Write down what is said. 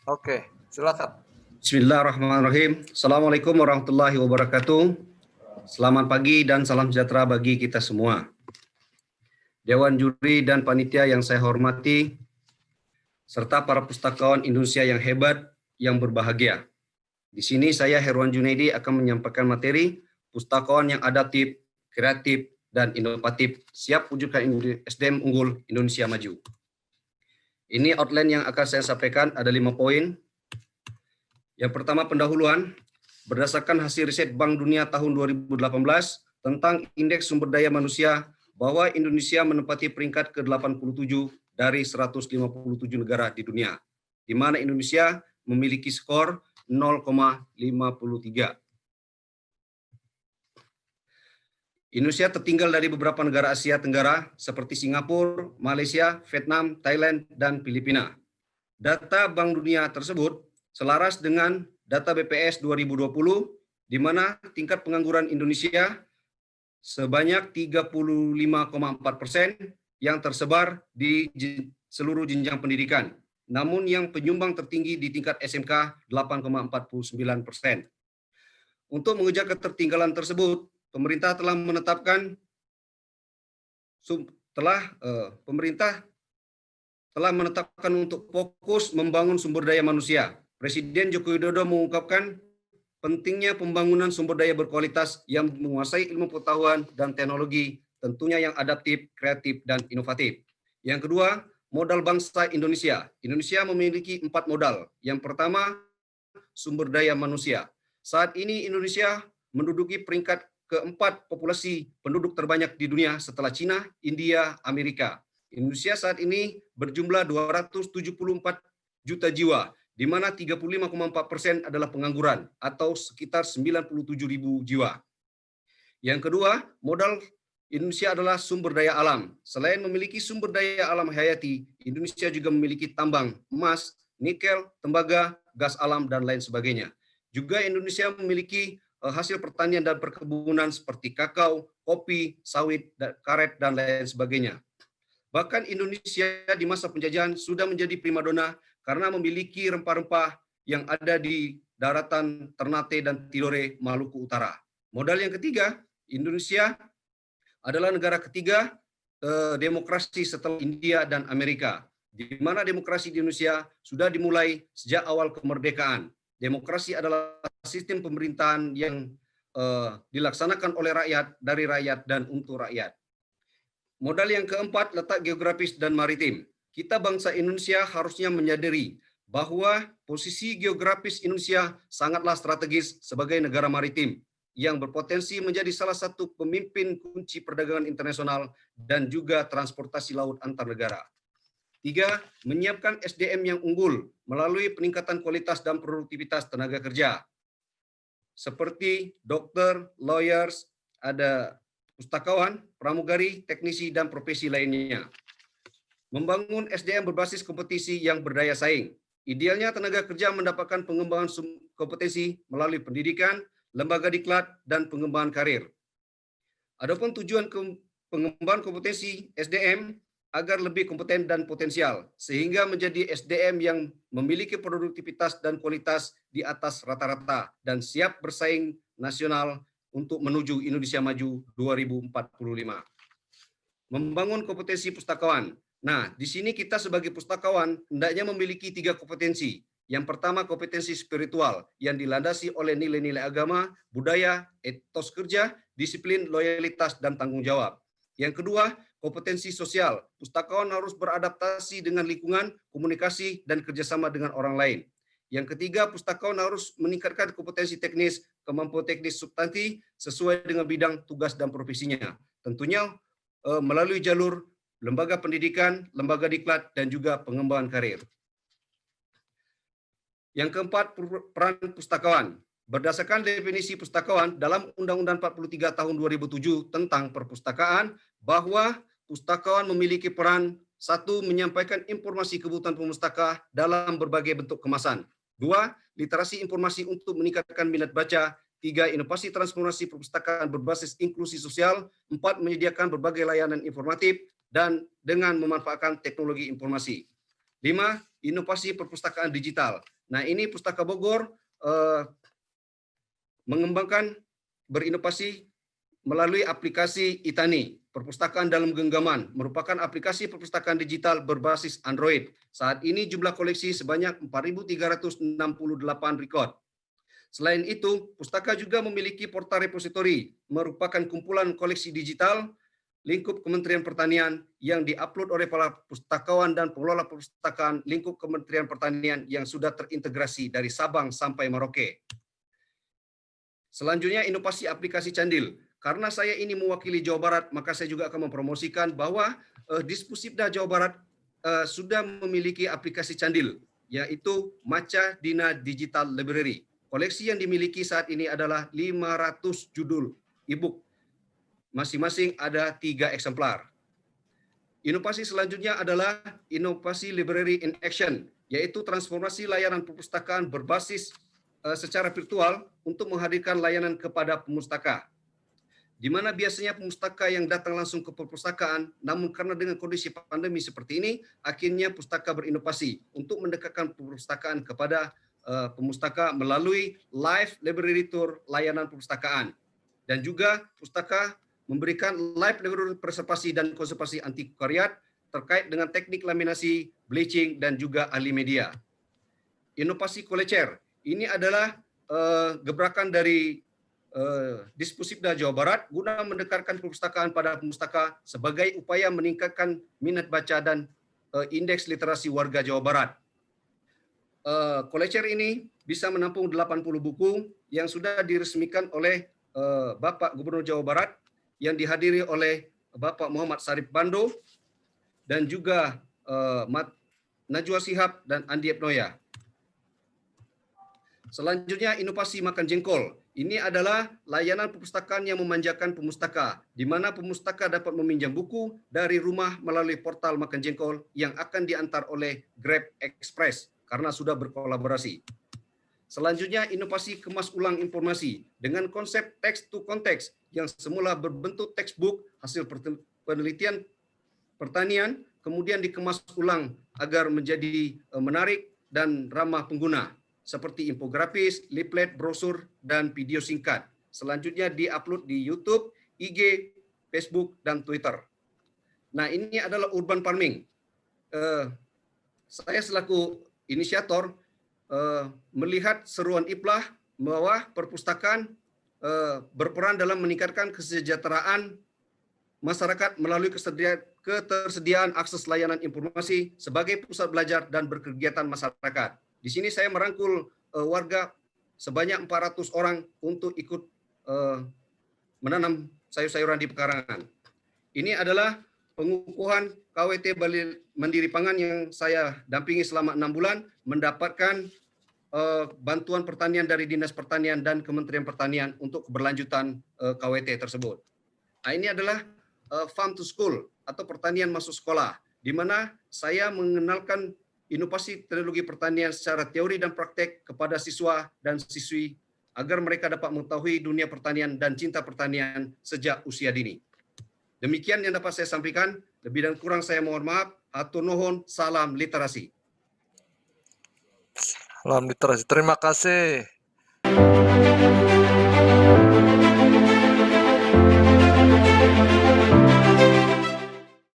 Oke, silakan. Bismillahirrahmanirrahim. Assalamualaikum warahmatullahi wabarakatuh. Selamat pagi dan salam sejahtera bagi kita semua. Dewan Juri dan Panitia yang saya hormati, serta para pustakawan Indonesia yang hebat, yang berbahagia. Di sini saya Herwan Junaidi akan menyampaikan materi pustakawan yang adaptif, kreatif, dan inovatif, siap wujudkan SDM unggul Indonesia maju. Ini outline yang akan saya sampaikan, ada 5 poin. Yang pertama, pendahuluan. Berdasarkan hasil riset Bank Dunia tahun 2018 tentang Indeks Sumber Daya Manusia, bahwa Indonesia menempati peringkat ke-87 dari 157 negara di dunia, di mana Indonesia memiliki skor 0,53. Indonesia tertinggal dari beberapa negara Asia Tenggara seperti Singapura, Malaysia, Vietnam, Thailand, dan Filipina. Data Bank Dunia tersebut selaras dengan data BPS 2020, di mana tingkat pengangguran Indonesia sebanyak 35,4% yang tersebar di seluruh jenjang pendidikan. Namun yang penyumbang tertinggi di tingkat SMK 8,49%. Untuk mengejar ketertinggalan tersebut, pemerintah telah menetapkan untuk fokus membangun sumber daya manusia. Presiden Joko Widodo mengungkapkan pentingnya pembangunan sumber daya berkualitas yang menguasai ilmu pengetahuan dan teknologi, tentunya yang adaptif, kreatif, dan inovatif. Yang kedua, modal bangsa Indonesia. Indonesia memiliki 4 modal. Yang pertama, sumber daya manusia. Saat ini Indonesia menduduki peringkat keempat populasi penduduk terbanyak di dunia setelah Cina, India, Amerika. Indonesia saat ini berjumlah 274 juta jiwa, di mana 35,4% adalah pengangguran atau sekitar 97.000 jiwa. Yang kedua, modal Indonesia adalah sumber daya alam. Selain memiliki sumber daya alam hayati, Indonesia juga memiliki tambang emas, nikel, tembaga, gas alam, dan lain sebagainya. Juga Indonesia memiliki hasil pertanian dan perkebunan seperti kakao, kopi, sawit, karet, dan lain sebagainya. Bahkan Indonesia di masa penjajahan sudah menjadi primadona karena memiliki rempah-rempah yang ada di daratan Ternate dan Tidore, Maluku Utara. Modal yang ketiga, Indonesia adalah negara ketiga demokrasi setelah India dan Amerika, di mana demokrasi di Indonesia sudah dimulai sejak awal kemerdekaan. Demokrasi adalah sistem pemerintahan yang dilaksanakan oleh rakyat, dari rakyat, dan untuk rakyat. Modal yang keempat, letak geografis dan maritim. Kita bangsa Indonesia harusnya menyadari bahwa posisi geografis Indonesia sangatlah strategis sebagai negara maritim yang berpotensi menjadi salah satu pemimpin kunci perdagangan internasional dan juga transportasi laut antar negara. 3. Menyiapkan SDM yang unggul melalui peningkatan kualitas dan produktivitas tenaga kerja. Seperti dokter, lawyers, ada pustakawan, pramugari, teknisi, dan profesi lainnya. Membangun SDM berbasis kompetisi yang berdaya saing. Idealnya tenaga kerja mendapatkan pengembangan kompetensi melalui pendidikan, lembaga diklat, dan pengembangan karir. Adapun tujuan pengembangan kompetensi SDM agar lebih kompeten dan potensial, sehingga menjadi SDM yang memiliki produktivitas dan kualitas di atas rata-rata dan siap bersaing nasional untuk menuju Indonesia Maju 2045. Membangun kompetensi pustakawan. Nah, di sini kita sebagai pustakawan hendaknya memiliki 3 kompetensi. Yang pertama, kompetensi spiritual yang dilandasi oleh nilai-nilai agama, budaya, etos kerja, disiplin, loyalitas, dan tanggung jawab. Yang kedua, kompetensi sosial. Pustakawan harus beradaptasi dengan lingkungan, komunikasi, dan kerjasama dengan orang lain. Yang ketiga, pustakawan harus meningkatkan kompetensi teknis, kemampuan teknis substansi sesuai dengan bidang tugas dan profesinya. Tentunya melalui jalur lembaga pendidikan, lembaga diklat, dan juga pengembangan karir. Yang keempat, peran pustakawan. Berdasarkan definisi pustakawan dalam Undang-Undang 43 tahun 2007 tentang perpustakaan, bahwa pustakawan memiliki peran 1. Menyampaikan informasi kebutuhan pemustaka dalam berbagai bentuk kemasan. 2. Literasi informasi untuk meningkatkan minat baca. 3. Inovasi transformasi perpustakaan berbasis inklusi sosial. 4. Menyediakan berbagai layanan informatif dan dengan memanfaatkan teknologi informasi. 5. inovasi perpustakaan digital. Nah, ini Pustaka Bogor mengembangkan berinovasi melalui aplikasi Itani, Perpustakaan dalam Genggaman, merupakan aplikasi perpustakaan digital berbasis Android. Saat ini jumlah koleksi sebanyak 4.368 rekod. Selain itu, Pustaka juga memiliki portal repositori, merupakan kumpulan koleksi digital lingkup Kementerian Pertanian yang diupload oleh para pustakawan dan pengelola perpustakaan lingkup Kementerian Pertanian yang sudah terintegrasi dari Sabang sampai Merauke. Selanjutnya, inovasi aplikasi Candil. Karena saya ini mewakili Jawa Barat, maka saya juga akan mempromosikan bahwa Dispusibda Jawa Barat sudah memiliki aplikasi Candil, yaitu Maca Dina Digital Library. Koleksi yang dimiliki saat ini adalah 500 judul e-book. Masing-masing ada 3 eksemplar. Inovasi selanjutnya adalah inovasi Library in Action, yaitu transformasi layanan perpustakaan berbasis secara virtual untuk menghadirkan layanan kepada pemustaka. Di mana biasanya pemustaka yang datang langsung ke perpustakaan, namun karena dengan kondisi pandemi seperti ini, akhirnya pustaka berinovasi untuk mendekatkan perpustakaan kepada pemustaka melalui live library tour layanan perpustakaan. Dan juga pustaka memberikan live library preservasi dan konservasi antikvariat terkait dengan teknik laminasi, bleaching, dan juga ahli media. Inovasi Kolecer, ini adalah gebrakan dari Dispusibda Jawa Barat guna mendekatkan perpustakaan pada pemustaka sebagai upaya meningkatkan minat baca dan indeks literasi warga Jawa Barat. Kolecer ini bisa menampung 80 buku yang sudah diresmikan oleh Bapak Gubernur Jawa Barat yang dihadiri oleh Bapak Muhammad Sarip Bando dan juga Najwa Shihab dan Andi Ebnoya. Selanjutnya, inovasi Makan Jengkol. Ini adalah layanan perpustakaan yang memanjakan pemustaka, di mana pemustaka dapat meminjam buku dari rumah melalui portal Makan Jengkol yang akan diantar oleh Grab Express karena sudah berkolaborasi. Selanjutnya, inovasi kemas ulang informasi dengan konsep text to context yang semula berbentuk textbook hasil penelitian pertanian, kemudian dikemas ulang agar menjadi menarik dan ramah pengguna, seperti infografis, leaflet, brosur, dan video singkat. Selanjutnya diupload di YouTube, IG, Facebook, dan Twitter. Nah, ini adalah urban farming. Saya selaku inisiator melihat seruan IPLAH bahwa perpustakaan berperan dalam meningkatkan kesejahteraan masyarakat melalui ketersediaan akses layanan informasi sebagai pusat belajar dan berkegiatan masyarakat. Di sini saya merangkul warga sebanyak 400 orang untuk ikut menanam sayur-sayuran di pekarangan. Ini adalah pengukuhan KWT Bali Mandiri Pangan yang saya dampingi selama 6 bulan, mendapatkan bantuan pertanian dari Dinas Pertanian dan Kementerian Pertanian untuk keberlanjutan KWT tersebut. Nah, ini adalah Farm to School atau pertanian masuk sekolah, di mana saya mengenalkan inovasi teknologi pertanian secara teori dan praktek kepada siswa dan siswi agar mereka dapat mengetahui dunia pertanian dan cinta pertanian sejak usia dini. Demikian yang dapat saya sampaikan. Lebih dan kurang saya mohon maaf. Hatur nuhun, salam literasi. Salam literasi. Terima kasih.